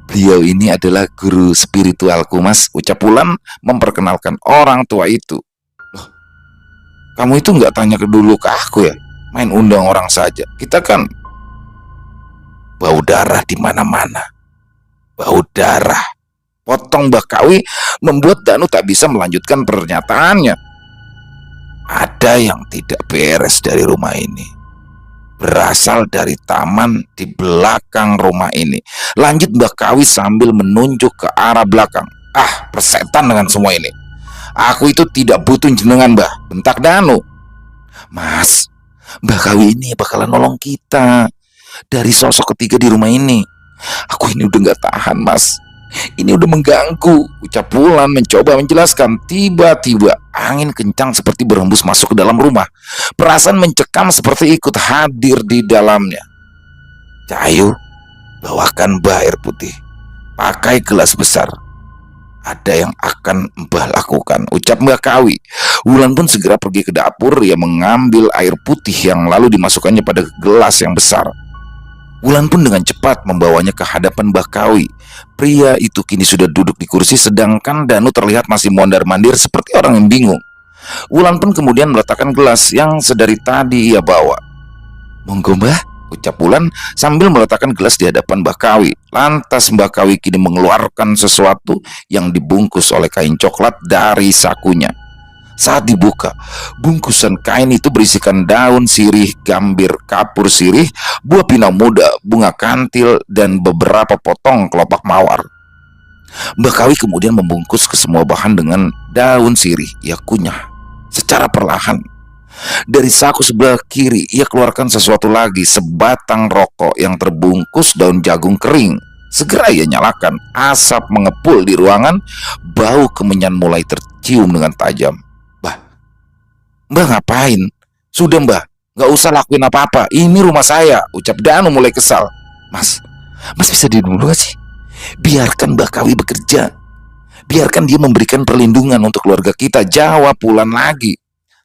Beliau ini adalah guru spiritualku, Mas, ucap Wulan memperkenalkan orang tua itu. Kamu itu nggak tanya dulu ke aku ya? Main undang orang saja. Kita kan bau darah di mana-mana. Bau darah. Potong Mbah Kawi membuat Danu tak bisa melanjutkan pernyataannya. Ada yang tidak beres dari rumah ini. Berasal dari taman di belakang rumah ini. Lanjut Mbah Kawi sambil menunjuk ke arah belakang. Ah, persetan dengan semua ini. Aku itu tidak butuh jenengan, Mbah, bentak Danu. Mas, Mbah Kawi ini bakalan nolong kita dari sosok ketiga di rumah ini. Aku ini udah gak tahan, Mas. Ini udah mengganggu, ucap Wulan mencoba menjelaskan. Tiba-tiba angin kencang seperti berhembus masuk ke dalam rumah. Perasaan mencekam seperti ikut hadir di dalamnya. Cahayu, bawakan Mbah air putih. Pakai gelas besar. Ada yang akan Mbah lakukan, ucap Mbah Kawi. Wulan pun segera pergi ke dapur. Ia mengambil air putih yang lalu dimasukkannya pada gelas yang besar. Wulan pun dengan cepat membawanya ke hadapan Mbah Kawi. Pria itu kini sudah duduk di kursi, sedangkan Danu terlihat masih mondar-mandir seperti orang yang bingung. Wulan pun kemudian meletakkan gelas yang sedari tadi ia bawa. Monggo, Mbah, ucap Wulan sambil meletakkan gelas di hadapan Mbah Kawi. Lantas Mbah Kawi kini mengeluarkan sesuatu yang dibungkus oleh kain coklat dari sakunya. Saat dibuka, bungkusan kain itu berisikan daun sirih, gambir, kapur sirih, buah pinang muda, bunga kantil, dan beberapa potong kelopak mawar. Mbah Kawi kemudian membungkus ke semua bahan dengan daun sirih. Ia kunyah secara perlahan. Dari saku sebelah kiri, ia keluarkan sesuatu lagi, sebatang rokok yang terbungkus daun jagung kering. Segera ia nyalakan. Asap mengepul di ruangan, bau kemenyan mulai tercium dengan tajam. Mbah ngapain? Sudah Mbah, gak usah lakuin apa-apa. Ini rumah saya, ucap Danu mulai kesal. Mas bisa diam dulu gak sih? Biarkan Mbah Kawi bekerja. Biarkan dia memberikan perlindungan untuk keluarga kita, jawab Wulan lagi.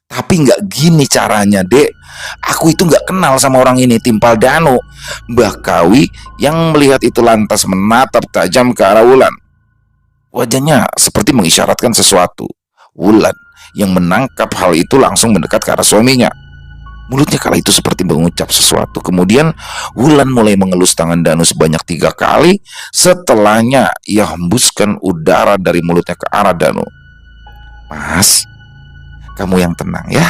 Tapi gak gini caranya, Dek. Aku itu gak kenal sama orang ini, timpal Danu. Mbah Kawi yang melihat itu lantas menatap tajam ke arah Wulan. Wajahnya seperti mengisyaratkan sesuatu. Wulan yang menangkap hal itu langsung mendekat ke arah suaminya. Mulutnya kala itu seperti mengucap sesuatu. Kemudian Wulan mulai mengelus tangan Danu sebanyak 3 kali. Setelahnya ia hembuskan udara dari mulutnya ke arah Danu. Mas, kamu yang tenang ya.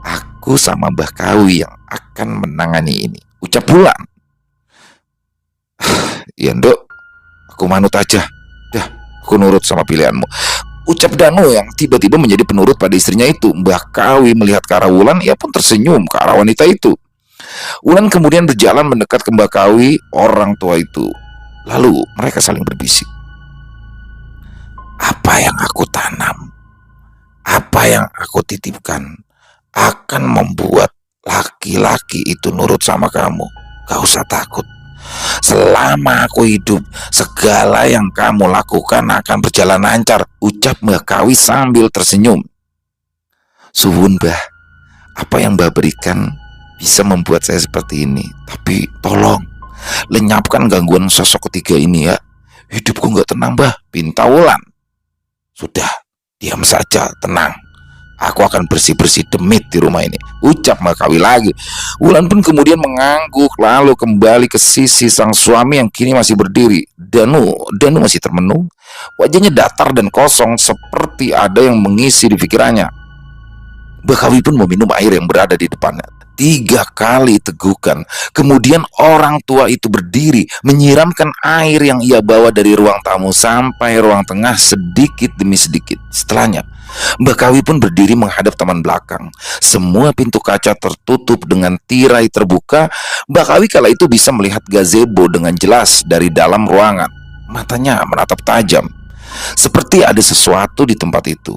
Aku sama Mbah Kawi yang akan menangani ini, ucap Wulan. Ya Nduk, aku manut aja. Dah, aku nurut sama pilihanmu, ucap Danu yang tiba-tiba menjadi penurut pada istrinya itu. Mbah Kawi melihat ke arah Wulan, ia pun tersenyum ke arah wanita itu. Wulan kemudian berjalan mendekat ke Mbah Kawi, orang tua itu. Lalu mereka saling berbisik. Apa yang aku tanam, apa yang aku titipkan akan membuat laki-laki itu nurut sama kamu. Gak usah takut. Selama aku hidup, segala yang kamu lakukan akan berjalan lancar, ucap Mbah Kawi sambil tersenyum. Suwun Mbah, apa yang Mbah berikan bisa membuat saya seperti ini. Tapi tolong lenyapkan gangguan sosok ketiga ini ya. Hidupku gak tenang Mbah, pinta Wulan. Sudah, diam saja, tenang. Aku akan bersih-bersih demit di rumah ini, ucap Mbah Kawi lagi. Wulan pun kemudian mengangguk lalu kembali ke sisi sang suami yang kini masih berdiri. Danu masih termenung. Wajahnya datar dan kosong seperti ada yang mengisi di pikirannya. Mbah Kawi pun meminum air yang berada di depannya. 3 kali tegukan. Kemudian orang tua itu berdiri menyiramkan air yang ia bawa dari ruang tamu sampai ruang tengah sedikit demi sedikit. Setelahnya Mbah Kawi pun berdiri menghadap taman belakang. Semua pintu kaca tertutup dengan tirai terbuka. Mbah Kawi kala itu bisa melihat gazebo dengan jelas dari dalam ruangan. Matanya menatap tajam, seperti ada sesuatu di tempat itu.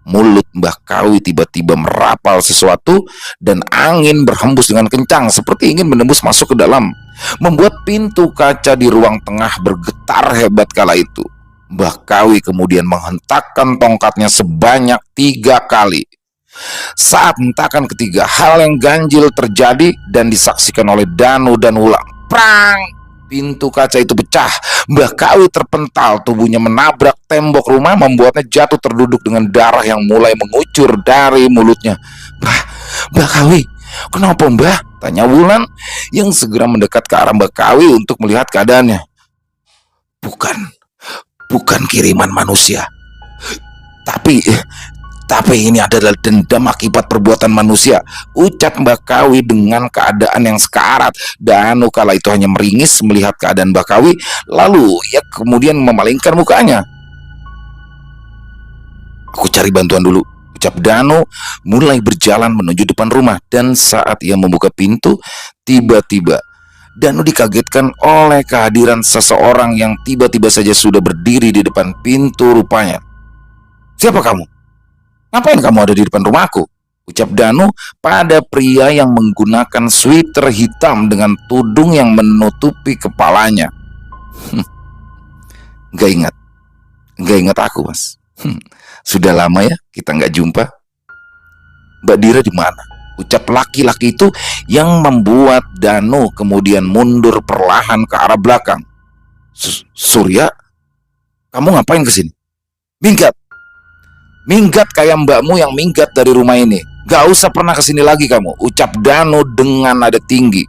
Mulut Mbah Kawi tiba-tiba merapal sesuatu dan angin berhembus dengan kencang seperti ingin menembus masuk ke dalam, membuat pintu kaca di ruang tengah bergetar hebat kala itu. Mbah Kawi kemudian menghentakkan tongkatnya sebanyak 3 kali. Saat hentakan ketiga, hal yang ganjil terjadi dan disaksikan oleh Danu dan Wulan. Prang! Pintu kaca itu pecah. Mbah Kawi terpental, tubuhnya menabrak tembok rumah, membuatnya jatuh terduduk dengan darah yang mulai mengucur dari mulutnya. Mbah Kawi, kenapa Mbah? Tanya Wulan yang segera mendekat ke arah Mbah Kawi untuk melihat keadaannya. Bukan kiriman manusia. Tapi ini adalah dendam akibat perbuatan manusia, ucap Mbah Kawi dengan keadaan yang sekarat. Danu kala itu hanya meringis melihat keadaan Mbah Kawi, lalu ia kemudian memalingkan mukanya. Aku cari bantuan dulu, ucap Danu mulai berjalan menuju depan rumah. Dan saat ia membuka pintu, tiba-tiba Danu dikagetkan oleh kehadiran seseorang yang tiba-tiba saja sudah berdiri di depan pintu rupanya. Siapa kamu? Ngapain kamu ada di depan rumahku? Ucap Danu pada pria yang menggunakan sweater hitam dengan tudung yang menutupi kepalanya. Gak ingat aku Mas. Sudah lama ya kita nggak jumpa. Mbak Dira di mana? Ucap laki-laki itu yang membuat Danu kemudian mundur perlahan ke arah belakang. Surya, kamu ngapain kesini? Minggat kayak mbakmu yang minggat dari rumah ini. Gak usah pernah kesini lagi kamu, ucap Danu dengan nada tinggi.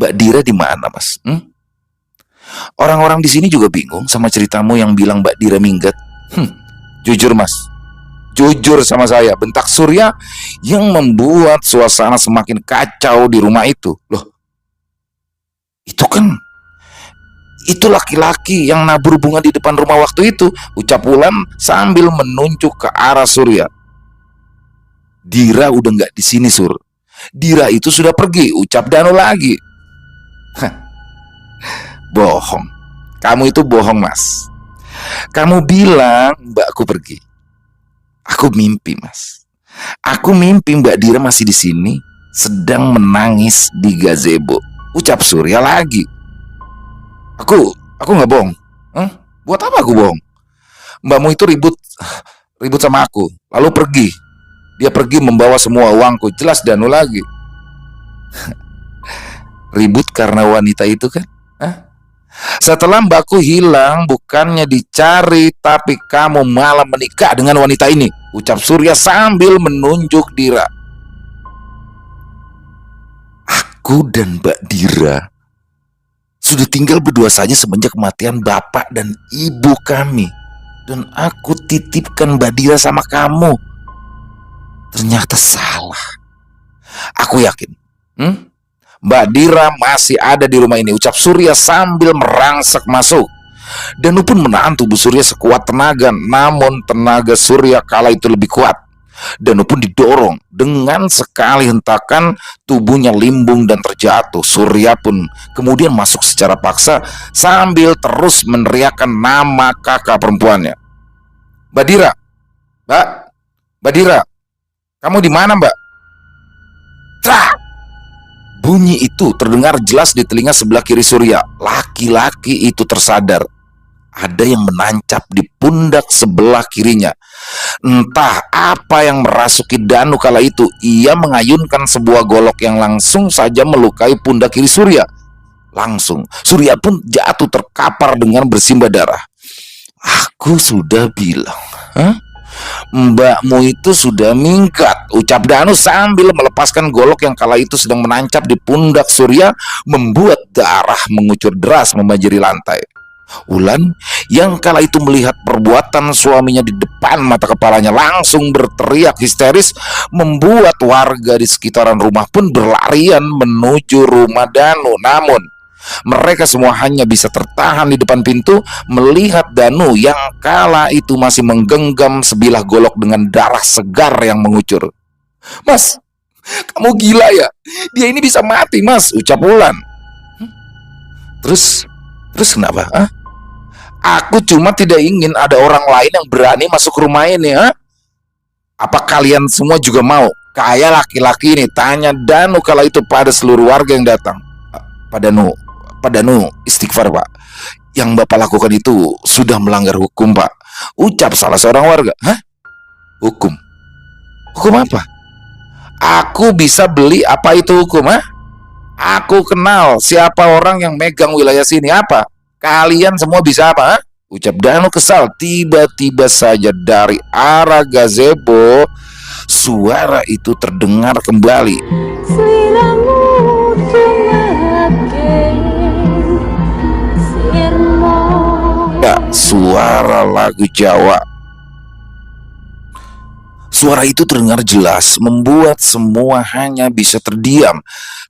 Mbak Dira di mana, Mas? Orang-orang di sini juga bingung sama ceritamu yang bilang Mbak Dira minggat. Jujur, Mas. Jujur sama saya, bentak surya yang membuat suasana semakin kacau di rumah itu. Loh, itu laki-laki yang nabur bunga di depan rumah waktu itu, ucap Wulan sambil menunjuk ke arah Surya. Dira udah nggak di sini, Sur. Dira itu sudah pergi, ucap Danu lagi. Bohong. Kamu itu bohong, Mas. Kamu bilang mbakku pergi. Aku mimpi, Mas. Aku mimpi Mbak Dira masih di sini, sedang menangis di gazebo, ucap Surya lagi. Aku nggak bohong. Buat apa aku bohong? Mbakmu itu ribut sama aku, lalu pergi. Dia pergi membawa semua uangku. Jelas Danu lagi. Ribut karena wanita itu kan? Setelah mbakku hilang, bukannya dicari, tapi kamu malah menikah dengan wanita ini, ucap Surya sambil menunjuk Dira. Aku dan Mbak Dira sudah tinggal berdua saja semenjak kematian bapak dan ibu kami. Dan aku titipkan Mbak Dira sama kamu. Ternyata salah. Aku yakin Mbak Dira masih ada di rumah ini, ucap Surya sambil merangsek masuk. Danu pun menahan tubuh Surya sekuat tenaga, namun tenaga Surya kala itu lebih kuat. Danu pun didorong, dengan sekali hentakan tubuhnya limbung dan terjatuh. Surya pun kemudian masuk secara paksa sambil terus meneriakkan nama kakak perempuannya. Mbak Dira, Mbak Dira, kamu di mana, Mbak? Trak! Bunyi itu terdengar jelas di telinga sebelah kiri Surya. Laki-laki itu tersadar. Ada yang menancap di pundak sebelah kirinya. Entah apa yang merasuki Danu kala itu. Ia mengayunkan sebuah golok yang langsung saja melukai pundak kiri Surya. Langsung Surya pun jatuh terkapar dengan bersimbah darah. Aku sudah bilang, mbakmu itu sudah minggat, ucap Danu sambil melepaskan golok yang kala itu sedang menancap di pundak Surya, membuat darah mengucur deras membanjiri lantai. Wulan yang kala itu melihat perbuatan suaminya di depan mata kepalanya langsung berteriak histeris, membuat warga di sekitaran rumah pun berlarian menuju rumah Danu. Namun mereka semua hanya bisa tertahan di depan pintu melihat Danu yang kala itu masih menggenggam sebilah golok dengan darah segar yang mengucur. Mas, kamu gila ya? Dia ini bisa mati, Mas, ucap Wulan. Terus kenapa? Aku cuma tidak ingin ada orang lain yang berani masuk rumah ini. Apa kalian semua juga mau kayak laki-laki ini? Tanya Danu kala itu pada seluruh warga yang datang. Pak Danu, istighfar, Pak. Yang Bapak lakukan itu sudah melanggar hukum, Pak, ucap salah seorang warga. Hukum? Hukum apa? Aku bisa beli apa itu hukum? Aku kenal siapa orang yang megang wilayah sini. Apa? Kalian semua bisa apa? Ucap Danu kesal. Tiba-tiba saja dari arah gazebo suara itu terdengar kembali. Suara lagu Jawa. Suara itu terdengar jelas, membuat semua hanya bisa terdiam.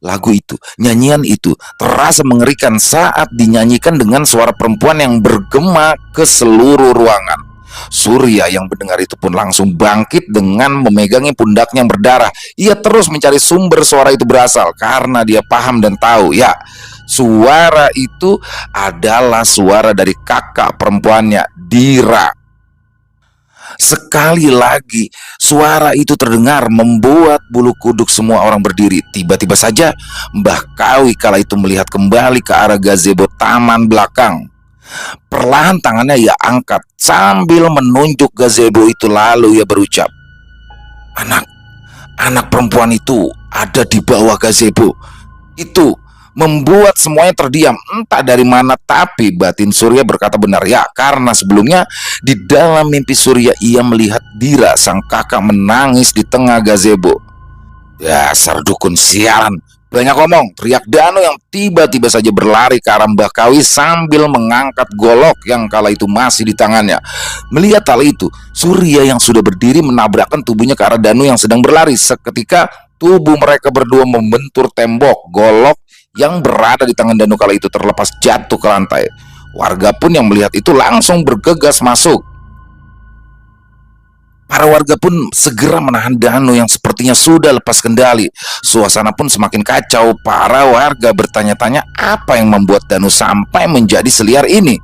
Lagu itu, nyanyian itu terasa mengerikan saat dinyanyikan dengan suara perempuan yang bergema ke seluruh ruangan. Surya yang mendengar itu pun langsung bangkit dengan memegangi pundaknya yang berdarah. Ia terus mencari sumber suara itu berasal, karena dia paham dan tahu, ya, suara itu adalah suara dari kakak perempuannya, Dira. Sekali lagi suara itu terdengar, membuat bulu kuduk semua orang berdiri. Tiba-tiba saja Mbah Kawi kala itu melihat kembali ke arah gazebo taman belakang. Perlahan tangannya ia angkat sambil menunjuk gazebo itu, lalu ia berucap, Anak perempuan itu ada di bawah gazebo. Itu membuat semuanya terdiam. Entah dari mana, tapi batin Surya berkata benar, ya, karena sebelumnya di dalam mimpi Surya ia melihat Dira sang kakak menangis di tengah gazebo. Dasar dukun sialan, Banyak ngomong, teriak Danu yang tiba-tiba saja berlari ke arah Mbah Kawi sambil mengangkat golok yang kala itu masih di tangannya. Melihat hal itu, Surya yang sudah berdiri menabrakkan tubuhnya ke arah Danu yang sedang berlari. Seketika tubuh mereka berdua membentur tembok. Golok yang berada di tangan Danu kala itu terlepas jatuh ke lantai. Warga pun yang melihat itu langsung bergegas masuk. Para warga pun segera menahan Danu yang sepertinya sudah lepas kendali. Suasana pun semakin kacau. Para warga bertanya-tanya apa yang membuat Danu sampai menjadi seliar ini.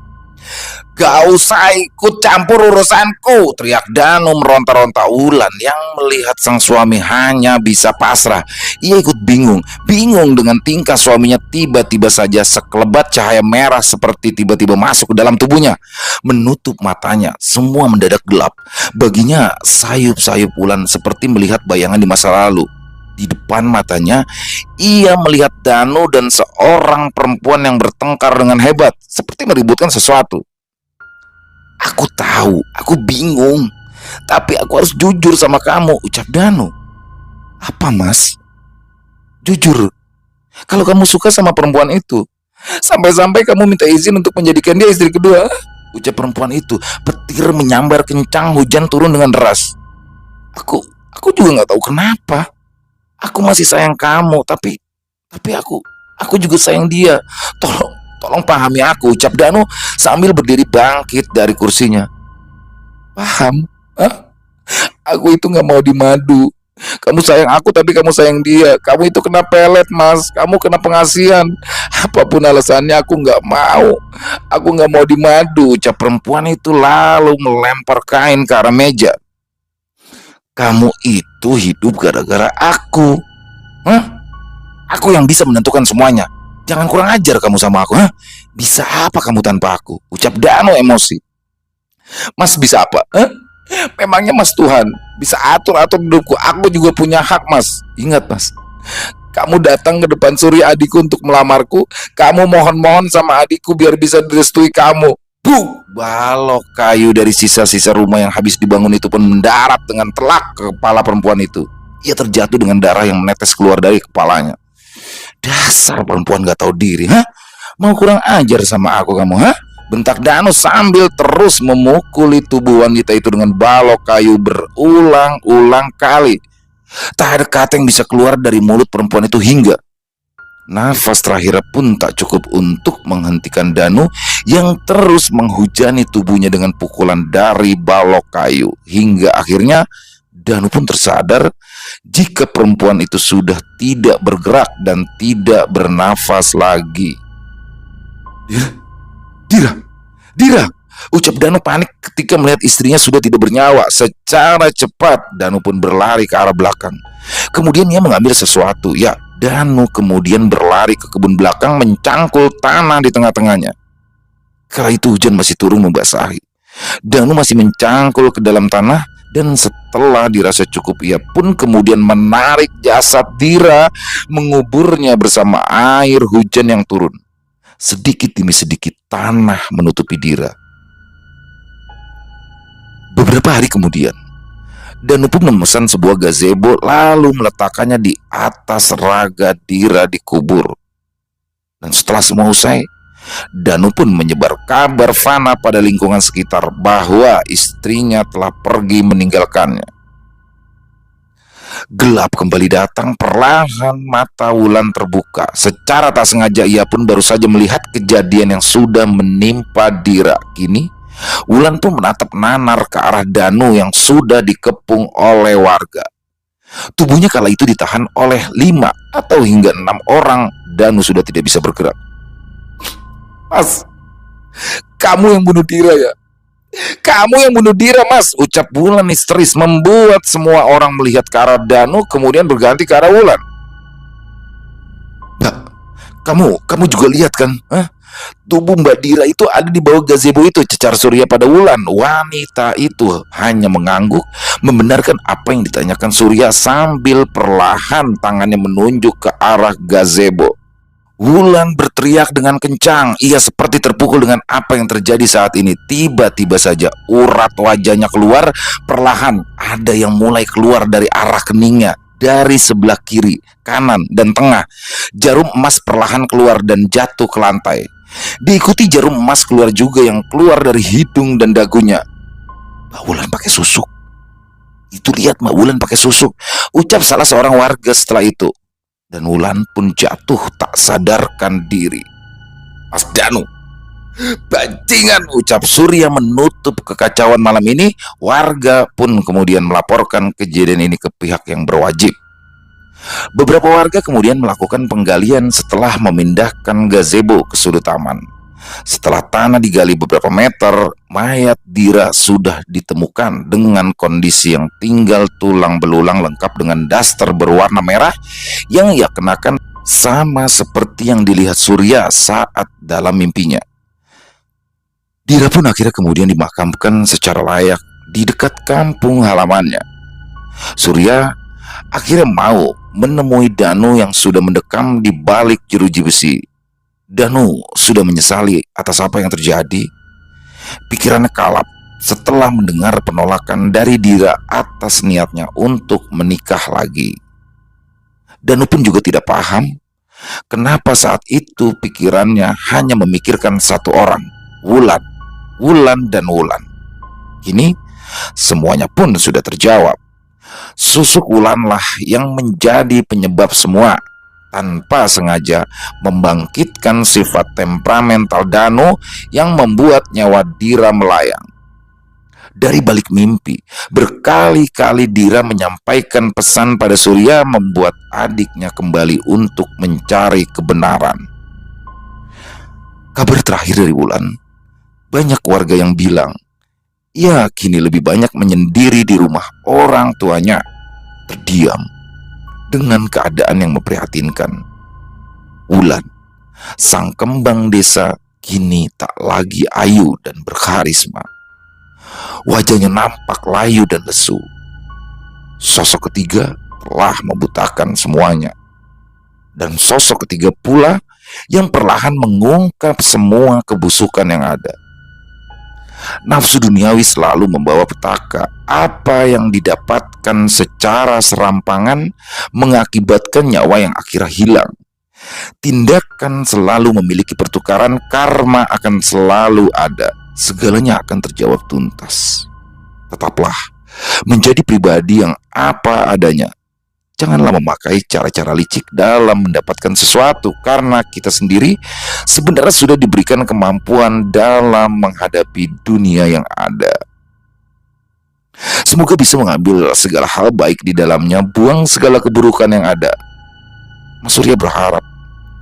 "Gak usah ikut campur urusanku," teriak Danu meronta-ronta. Wulan yang melihat sang suami hanya bisa pasrah. Ia ikut bingung dengan tingkah suaminya. Tiba-tiba saja sekelebat cahaya merah seperti tiba-tiba masuk ke dalam tubuhnya, menutup matanya. Semua mendadak gelap. Baginya sayup-sayup Wulan seperti melihat bayangan di masa lalu. Di depan matanya ia melihat Danu dan seorang perempuan yang bertengkar dengan hebat, seperti meributkan sesuatu. "Aku tahu, aku bingung, tapi aku harus jujur sama kamu," ucap Danu. "Apa, Mas?" "Jujur, kalau kamu suka sama perempuan itu, sampai-sampai kamu minta izin untuk menjadikan dia istri kedua," ucap perempuan itu. Petir menyambar kencang, hujan turun dengan deras. Aku juga nggak tahu kenapa. Aku masih sayang kamu, tapi aku juga sayang dia. Tolong pahami aku," ucap Danu sambil berdiri bangkit dari kursinya. "Paham? Hah? Aku itu nggak mau dimadu. Kamu sayang aku tapi kamu sayang dia. Kamu itu kena pelet, Mas. Kamu kena pengasihan. Apapun alasannya aku nggak mau. Aku nggak mau dimadu," ucap perempuan itu lalu melempar kain ke arah meja. "Kamu itu hidup gara-gara aku. Hah? Aku yang bisa menentukan semuanya. Jangan kurang ajar kamu sama aku. Hah? Bisa apa kamu tanpa aku?" ucap Danu emosi. "Mas bisa apa? Hah? Memangnya Mas Tuhan bisa atur-atur hidupku? Aku juga punya hak, Mas. Ingat, Mas, kamu datang ke depan Surya adikku untuk melamarku. Kamu mohon-mohon sama adikku biar bisa direstui kamu." Balok kayu dari sisa-sisa rumah yang habis dibangun itu pun mendarat dengan telak ke kepala perempuan itu. Ia terjatuh dengan darah yang menetes keluar dari kepalanya. "Dasar perempuan gak tahu diri, hah? Mau kurang ajar sama aku kamu, hah?" bentak Danu sambil terus memukuli tubuh wanita itu dengan balok kayu berulang-ulang kali. Tak ada kata yang bisa keluar dari mulut perempuan itu hingga nafas terakhir pun tak cukup untuk menghentikan Danu yang terus menghujani tubuhnya dengan pukulan dari balok kayu. Hingga akhirnya Danu pun tersadar jika perempuan itu sudah tidak bergerak dan tidak bernafas lagi. Dira, ucap Danu panik ketika melihat istrinya sudah tidak bernyawa. Secara cepat Danu pun berlari ke arah belakang. Kemudian ia mengambil sesuatu. Ya, Danu kemudian berlari ke kebun belakang mencangkul tanah di tengah-tengahnya. Kala itu hujan masih turun membasahi. Danu masih mencangkul ke dalam tanah dan setelah dirasa cukup ia pun kemudian menarik jasad Dira, menguburnya bersama air hujan yang turun. Sedikit demi sedikit tanah menutupi Dira. Beberapa hari kemudian, Danu pun memesan sebuah gazebo lalu meletakkannya di atas raga Dira dikubur. Dan setelah semua usai, Danu pun menyebar kabar fana pada lingkungan sekitar bahwa istrinya telah pergi meninggalkannya. Gelap kembali datang, perlahan mata Wulan terbuka. Secara tak sengaja ia pun baru saja melihat kejadian yang sudah menimpa Dira. Kini Wulan pun menatap nanar ke arah Danu yang sudah dikepung oleh warga. Tubuhnya kala itu ditahan oleh 5 atau hingga 6 orang. Danu sudah tidak bisa bergerak. "Mas, kamu yang bunuh Dira ya? Kamu yang bunuh Dira, Mas," ucap Wulan histeris, membuat semua orang melihat ke arah Danu kemudian berganti ke arah Wulan. "Mbak, kamu juga lihat kan? Hah? Tubuh Mbak Dira itu ada di bawah gazebo itu," cecar Surya pada Wulan. Wanita itu hanya mengangguk membenarkan apa yang ditanyakan Surya sambil perlahan tangannya menunjuk ke arah gazebo. Wulan berteriak dengan kencang. Ia seperti terpukul dengan apa yang terjadi saat ini. Tiba-tiba saja urat wajahnya keluar. Perlahan ada yang mulai keluar dari arah keningnya. Dari sebelah kiri, kanan, dan tengah, jarum emas perlahan keluar dan jatuh ke lantai. Diikuti jarum emas keluar juga yang keluar dari hidung dan dagunya. Mbak Wulan pakai susuk. Itu lihat Mbak Wulan pakai susuk, ucap salah seorang warga setelah itu. Dan Wulan pun jatuh tak sadarkan diri. Mas Danu, bajingan, ucap Surya menutup kekacauan malam ini. Warga pun kemudian melaporkan kejadian ini ke pihak yang berwajib. Beberapa warga kemudian melakukan penggalian setelah memindahkan gazebo ke sudut taman. Setelah tanah digali beberapa meter, mayat Dira sudah ditemukan dengan kondisi yang tinggal tulang belulang lengkap dengan daster berwarna merah yang ia kenakan, sama seperti yang dilihat Surya saat dalam mimpinya. Dira pun akhirnya kemudian dimakamkan secara layak di dekat kampung halamannya. Surya akhirnya mau menemui Danu yang sudah mendekam di balik jeruji besi. Danu sudah menyesali atas apa yang terjadi. Pikirannya kalap setelah mendengar penolakan dari Dira atas niatnya untuk menikah lagi. Danu pun juga tidak paham kenapa saat itu pikirannya hanya memikirkan satu orang, Wulan. Wulan dan Wulan. Kini semuanya pun sudah terjawab. Susuk Wulanlah yang menjadi penyebab semua, tanpa sengaja membangkitkan sifat temperamental Danu yang membuat nyawa Dira melayang. Dari balik mimpi, berkali-kali Dira menyampaikan pesan pada Surya membuat adiknya kembali untuk mencari kebenaran. Kabar terakhir dari Wulan, banyak warga yang bilang ia kini lebih banyak menyendiri di rumah orang tuanya, terdiam dengan keadaan yang memprihatinkan. Wulan, sang kembang desa, kini tak lagi ayu dan berkarisma. Wajahnya nampak layu dan lesu. Sosok ketiga telah membutakan semuanya. Dan sosok ketiga pula yang perlahan mengungkap semua kebusukan yang ada. Nafsu duniawi selalu membawa petaka. Apa yang didapatkan secara serampangan mengakibatkan nyawa yang akhirnya hilang. Tindakan selalu memiliki pertukaran, karma akan selalu ada. Segalanya akan terjawab tuntas. Tetaplah menjadi pribadi yang apa adanya. Janganlah memakai cara-cara licik dalam mendapatkan sesuatu, karena kita sendiri sebenarnya sudah diberikan kemampuan dalam menghadapi dunia yang ada. Semoga bisa mengambil segala hal baik di dalamnya, buang segala keburukan yang ada. Mas Surya berharap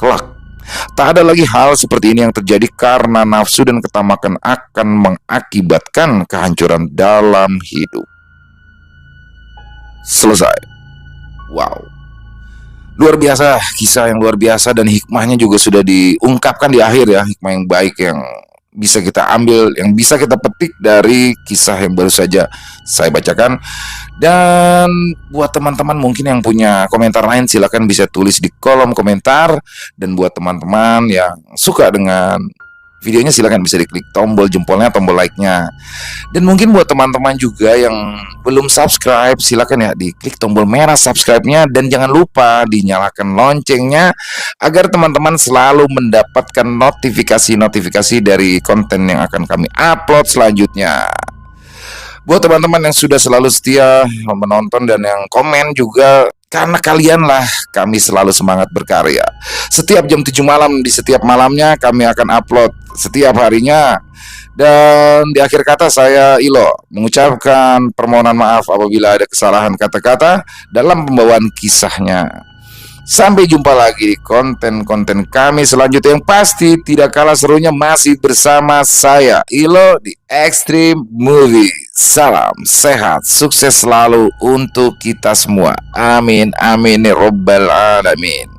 kelak tak ada lagi hal seperti ini yang terjadi, karena nafsu dan ketamakan akan mengakibatkan kehancuran dalam hidup. Selesai. Wow, luar biasa, kisah yang luar biasa, dan hikmahnya juga sudah diungkapkan di akhir ya. Hikmah yang baik yang bisa kita ambil, yang bisa kita petik dari kisah yang baru saja saya bacakan. Dan buat teman-teman mungkin yang punya komentar lain, silakan bisa tulis di kolom komentar. Dan buat teman-teman yang suka dengan videonya, silakan bisa diklik tombol jempolnya, tombol like-nya. Dan mungkin buat teman-teman juga yang belum subscribe, silakan ya diklik tombol merah subscribe-nya, dan jangan lupa dinyalakan loncengnya agar teman-teman selalu mendapatkan notifikasi-notifikasi dari konten yang akan kami upload selanjutnya. Buat teman-teman yang sudah selalu setia menonton dan yang komen juga, karena kalianlah kami selalu semangat berkarya. Setiap jam 7 malam, di setiap malamnya kami akan upload setiap harinya. Dan di akhir kata, saya Ilo mengucapkan permohonan maaf apabila ada kesalahan kata-kata dalam pembawaan kisahnya. Sampai jumpa lagi di konten-konten kami selanjutnya, yang pasti tidak kalah serunya masih bersama saya Ilo di Extreme Movie. Salam sehat, sukses selalu untuk kita semua. Amin, amin ya robbal alamin.